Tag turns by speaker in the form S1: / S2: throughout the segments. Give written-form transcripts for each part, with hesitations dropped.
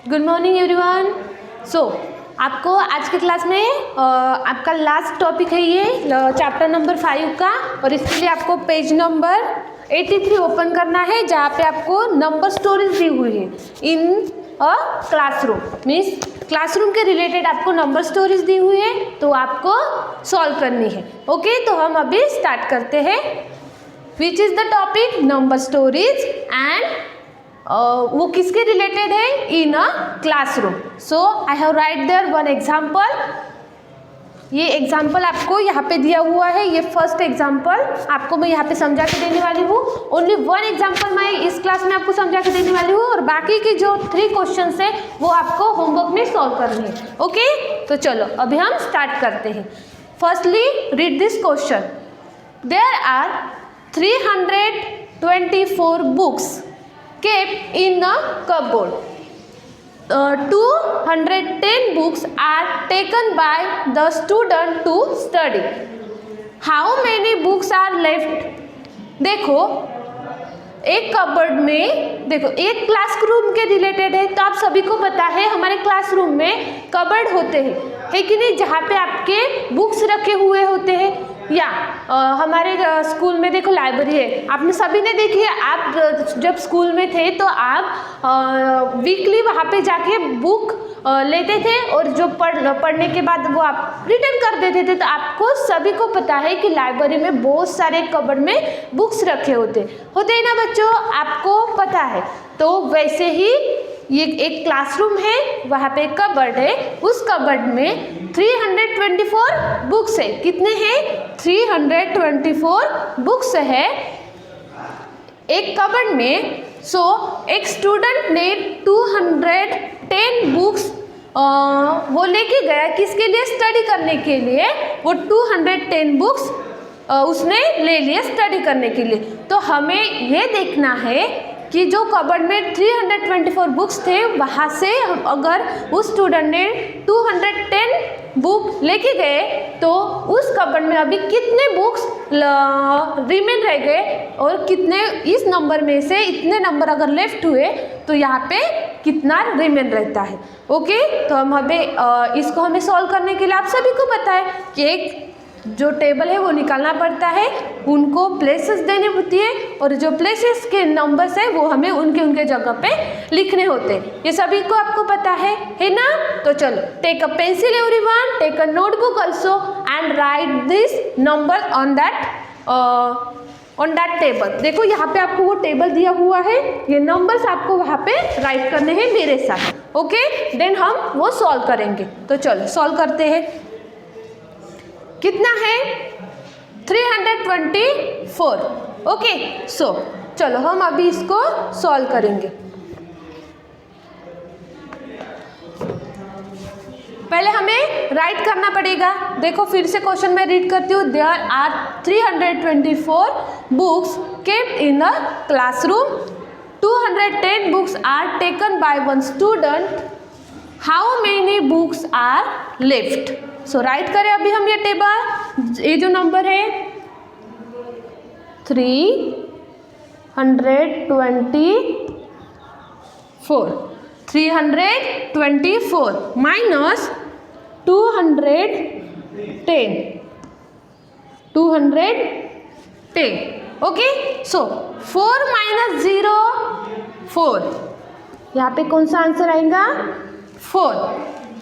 S1: Good morning everyone. सो आपको आज के क्लास में आपका लास्ट टॉपिक है ये चैप्टर नंबर 5 का, और इसके लिए आपको पेज नंबर 83 ओपन करना है, जहाँ पे आपको नंबर स्टोरीज दी हुई है in a classroom. Means classroom के रिलेटेड आपको नंबर स्टोरीज दी हुई है, तो आपको सॉल्व करनी है। ओके, तो हम अभी स्टार्ट करते हैं। Which is the topic? Number stories. And वो किसके रिलेटेड है? In a classroom. So I have write there one example. ये एग्जाम्पल आपको यहाँ पे दिया हुआ है, ये फर्स्ट एग्जाम्पल आपको मैं यहाँ पे समझा के देने वाली हूँ। ओनली वन एग्जाम्पल मैं इस क्लास में आपको समझा के देने वाली हूँ, और बाकी की जो 3 क्वेश्चंस है वो आपको होमवर्क में सॉल्व करनी है। ओके, तो चलो अभी हम स्टार्ट करते हैं। Firstly read this question. There are 324 books kept in a cupboard. 210 books are taken by the student to study. How many books are left? देखो एक कबर्ड में, देखो एक क्लासरूम के रिलेटेड है, तो आप सभी को पता है हमारे क्लासरूम में कबर्ड होते हैं, है कि नहीं, जहाँ पे आपके बुक्स रखे हुए होते हैं। या हमारे स्कूल में देखो लाइब्रेरी है, आपने सभी ने देखी है। आप जब स्कूल में थे तो आप वीकली वहाँ पे जाके बुक लेते थे, और जो पढ़ने के बाद वो आप रिटर्न कर देते थे। तो आपको सभी को पता है कि लाइब्रेरी में बहुत सारे कबर्ड में बुक्स रखे होते हैं ना बच्चों, आपको पता है। तो वैसे ही ये एक क्लासरूम है, वहाँ पे कबर्ड है, उस कबर्ड में 324 बुक्स है। कितने हैं? 324 बुक्स है एक कबर्ड में। सो एक स्टूडेंट ने 210 बुक्स वो लेके गया, किसके लिए? स्टडी करने के लिए। वो 210 बुक्स उसने ले लिए स्टडी करने के लिए। तो हमें ये देखना है कि जो कबर्ड में 324 बुक्स थे, वहाँ से अगर उस स्टूडेंट ने 210 बुक लेके गए, तो उस कबर्ड में अभी कितने बुक्स रिमेन रह गए, और कितने इस नंबर में से इतने नंबर अगर लेफ्ट हुए तो यहाँ पे कितना रिमेन रहता है। ओके, तो हम इसको हमें सॉल्व करने के लिए आप सभी को पता है कि एक जो टेबल है वो निकालना पड़ता है, उनको प्लेसेस देनी होती है, और जो प्लेसेस के नंबर्स है वो हमें उनके जगह पे लिखने होते हैं। ये सभी को आपको पता है ना? तो चलो, take a pencil everyone, take a notebook also, and write this number on that table. देखो यहाँ पे आपको वो टेबल दिया हुआ है, ये नंबर्स आपको वहाँ पे राइट करने हैं मेरे साथ। ओके, देन हम वो सॉल्व करेंगे। तो चलो सॉल्व करते हैं। कितना है? 324। ओके, सो चलो हम अभी इसको सॉल्व करेंगे। पहले हमें राइट करना पड़ेगा। देखो फिर से क्वेश्चन में रीड करती हूँ। There are 324 books kept in a classroom. 210 books are taken by one student. How many books are left? So write करें अभी हम ये टेबल। ये जो नंबर है 324 माइनस 210। ओके, सो 4 माइनस 0 4। यहाँ पे कौन सा आंसर आएगा? 4।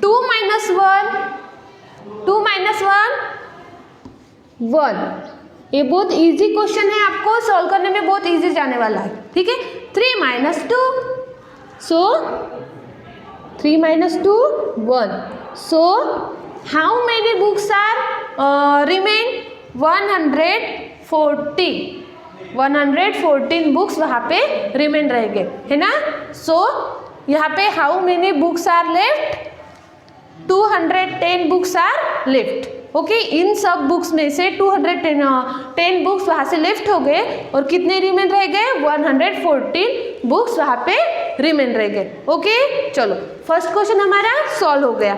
S1: 2 माइनस 1। ये बहुत इजी क्वेश्चन है, आपको सॉल्व करने में बहुत इजी जाने वाला है। ठीक है, 3 minus 2, so 3 minus 2 1। So how many books are remain? 114 books वहाँ पे रिमेन रहेंगे, है ना? सो यहाँ पे how many books are left? 210 books are left. Okay, इन सब बुक्स में से 210 बुक्स वहाँ से लेफ्ट हो गए, और कितने रिमेन रह गए? 114 बुक्स वहाँ पे रिमेन रह गए। ओके, चलो फर्स्ट क्वेश्चन हमारा सॉल्व हो गया।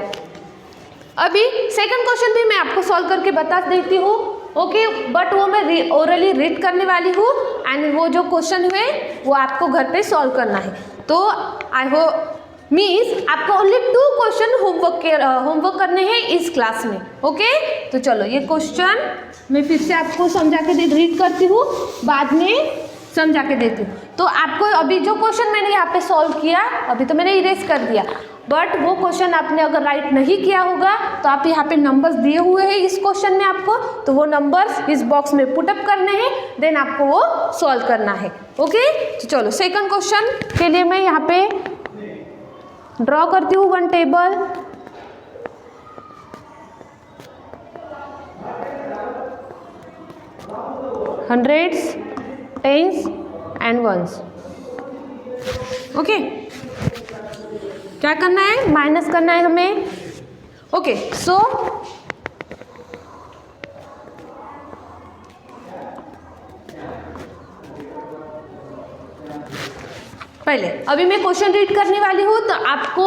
S1: अभी सेकंड क्वेश्चन भी मैं आपको सॉल्व करके बता देती हूँ। ओके, बट वो मैं ओरली रीड करने वाली हूँ, एंड वो जो क्वेश्चन हुए वो आपको घर पे सॉल्व करना है। तो आई होप मीन्स आपको ओनली 2 क्वेश्चन होमवर्क करने हैं इस क्लास में। ओके, तो चलो ये क्वेश्चन मैं फिर से आपको समझा के रीड करती हूँ, बाद में समझा के देती हूँ। तो आपको अभी जो क्वेश्चन मैंने यहाँ पे सॉल्व किया, अभी तो मैंने इरेज कर दिया, बट वो क्वेश्चन आपने अगर राइट नहीं किया होगा तो आप यहाँ पे नंबर्स दिए हुए हैं इस क्वेश्चन में आपको, तो वो नंबर्स इस बॉक्स में पुटअप करने हैं, देन आपको वो सॉल्व करना है। ओके, तो चलो सेकंड क्वेश्चन के लिए मैं यहाँ पे ड्रॉ करती हूँ one table. Hundreds, tens and ones. Okay, क्या करना है, माइनस करना है हमें। ओके, सो पहले अभी मैं क्वेश्चन रीड करने वाली हूँ, तो आपको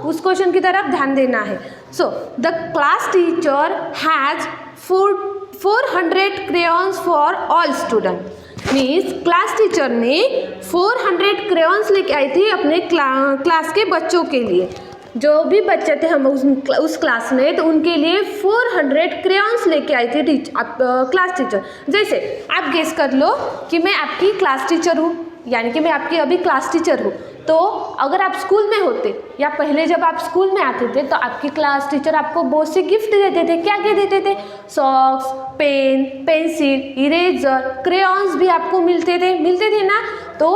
S1: उस क्वेश्चन की तरफ ध्यान देना है। So the class teacher has 400 crayons for all student. Means class teacher ने 400 crayons लेके आई थी अपने क्लास के बच्चों के लिए। जो भी बच्चे थे हम उस क्लास में, तो उनके लिए 400 crayons लेके आई थी क्लास टीचर। जैसे आप गेस कर लो कि मैं आपकी क्लास टीचर हूँ, यानी कि मैं आपकी अभी क्लास टीचर हूँ, तो अगर आप स्कूल में होते या पहले जब आप स्कूल में आते थे तो आपकी क्लास टीचर आपको बहुत से गिफ्ट देते थे। क्या क्या देते थे? Socks, pen, pencil, eraser, crayons भी आपको मिलते थे ना। तो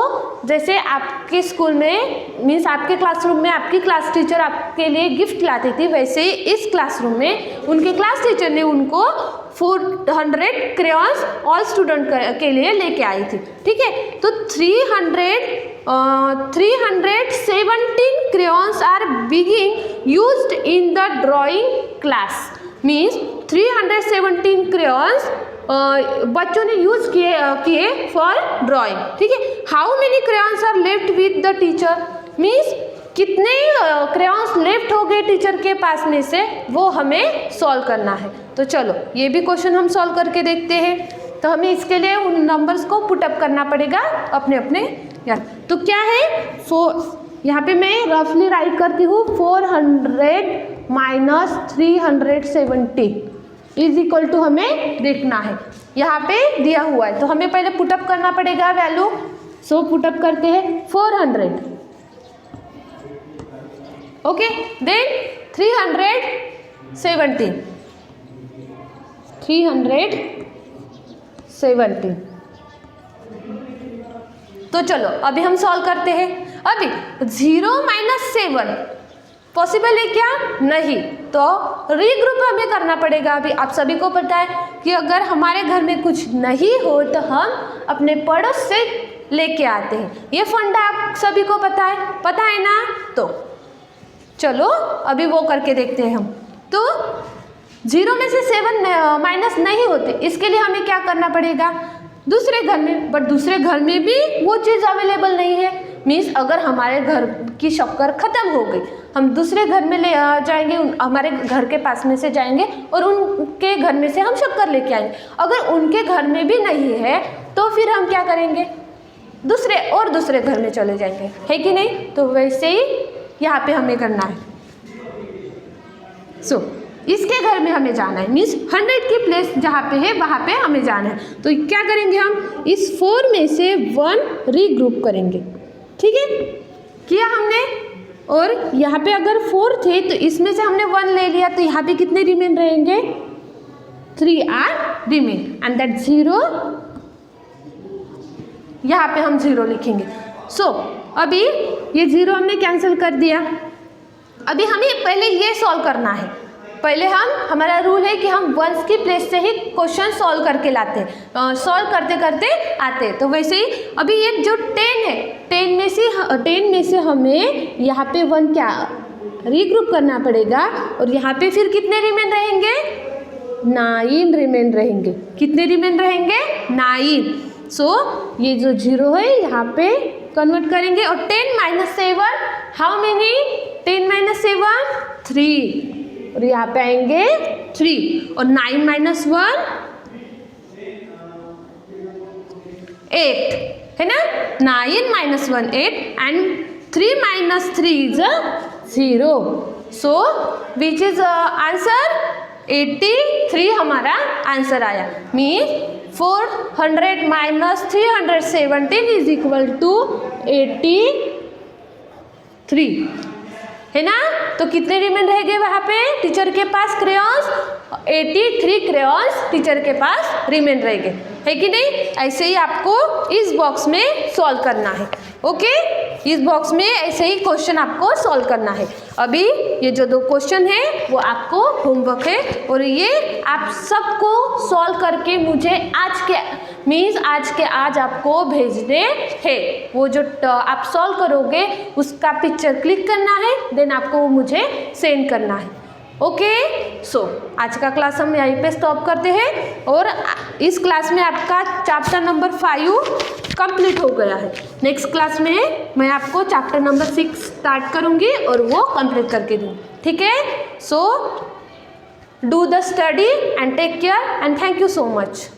S1: जैसे आपके स्कूल में मीन्स आपके क्लासरूम में आपकी क्लास टीचर आपके लिए गिफ्ट लाती थी, वैसे इस क्लासरूम में उनके क्लास टीचर ने उनको 400 crayons ऑल स्टूडेंट के लिए लेके आई थी। ठीक है, तो 317 crayons are being used in the drawing class. Means 317 crayons बच्चों ने यूज किए फॉर ड्राइंग। ठीक है, how many crayons are left with the teacher. Means कितने crayons लेफ्ट हो गए टीचर के पास में से, वो हमें सॉल्व करना है। तो चलो ये भी क्वेश्चन हम सॉल्व करके देखते हैं। तो हमें इसके लिए उन नंबर्स को पुटअप करना पड़ेगा अपने अपने यार। तो क्या है, यहाँ पे मैं रफली राइट करती हूँ 400 माइनस 370 इज इक्वल टू हमें देखना है। यहाँ पे दिया हुआ है तो हमें पहले पुटअप करना पड़ेगा वैल्यू। सो पुटअप करते हैं 400, ओके, देन 370। तो चलो अभी हम सॉल्व करते हैं। अभी 0 - 7 पॉसिबल है क्या? नहीं, तो रीग्रुप हमें करना पड़ेगा। अभी आप सभी को पता है कि अगर हमारे घर में कुछ नहीं हो तो हम अपने पड़ोस से लेके आते हैं। ये फंडा आप सभी को पता है ना। तो चलो अभी वो करके देखते हैं हम। तो 0 में से 7 माइनस नहीं होते, इसके लिए हमें क्या करना पड़ेगा? दूसरे घर में, बट दूसरे घर में भी वो चीज़ अवेलेबल नहीं है। मीन्स अगर हमारे घर की शक्कर ख़त्म हो गई, हम दूसरे घर में ले जाएंगे, हमारे घर के पास में से जाएंगे और उनके घर में से हम शक्कर लेके आएंगे। अगर उनके घर में भी नहीं है तो फिर हम क्या करेंगे? दूसरे घर में चले जाएंगे, है कि नहीं? तो वैसे ही यहाँ पे हमें करना है। सो इसके घर में हमें जाना है, मीन्स 100 की प्लेस जहाँ पे है वहाँ पे हमें जाना है। तो क्या करेंगे हम? इस 4 में से 1 रीग्रुप करेंगे। ठीक है, किया हमने। और यहाँ पे अगर 4 थे तो इसमें से हमने 1 ले लिया, तो यहाँ पे कितने रिमेन रहेंगे? 3 आर रिमेन एंड दैट 0, यहाँ पे हम 0 लिखेंगे। सो अभी ये 0 हमने कैंसिल कर दिया। अभी हमें पहले ये सॉल्व करना है। पहले हमारा रूल है कि हम 1s की प्लेस से ही क्वेश्चन सॉल्व करके लाते हैं, सॉल्व करते करते आते हैं। तो वैसे ही अभी ये जो 10 है, 10 में से हमें यहाँ पे 1 क्या रीग्रुप करना पड़ेगा। और यहाँ पे फिर कितने रिमेन रहेंगे? 9 रिमेन रहेंगे। कितने रिमेन रहेंगे? 9। सो ये जो 0 है यहाँ पे कन्वर्ट करेंगे। और 10 - 7, हाउ मेनी? 10 - 7 3, और यहाँ पे आएंगे 3। और 9 - 1 8, है ना। 9 - 1 8 and 3 minus 3 is 0. So which is answer? 83 हमारा आंसर आया. Means 400 minus 317 is equal to 83 है ना. तो कितने रिमेन रह गए वहाँ पे टीचर के पास क्रेयॉन्स? 83 क्रेयॉन्स टीचर के पास रिमेन रह गए, है कि नहीं. ऐसे ही आपको इस बॉक्स में सॉल्व करना है. ओके, इस बॉक्स में ऐसे ही क्वेश्चन आपको सॉल्व करना है. अभी ये जो 2 क्वेश्चन है वो आपको होमवर्क है और ये आप सबको सॉल्व करके मुझे आज के आज आपको भेजने हैं. वो जो आप सॉल्व करोगे उसका पिक्चर क्लिक करना है, देन आपको वो मुझे सेंड करना है. ओके, सो आज का क्लास हम यहीं पे स्टॉप करते हैं और इस क्लास में आपका चैप्टर नंबर 5 कंप्लीट हो गया है. नेक्स्ट क्लास में मैं आपको चैप्टर नंबर 6 स्टार्ट करूँगी और वो कंप्लीट करके दूँ. ठीक है. So do the study and take care and thank you so much.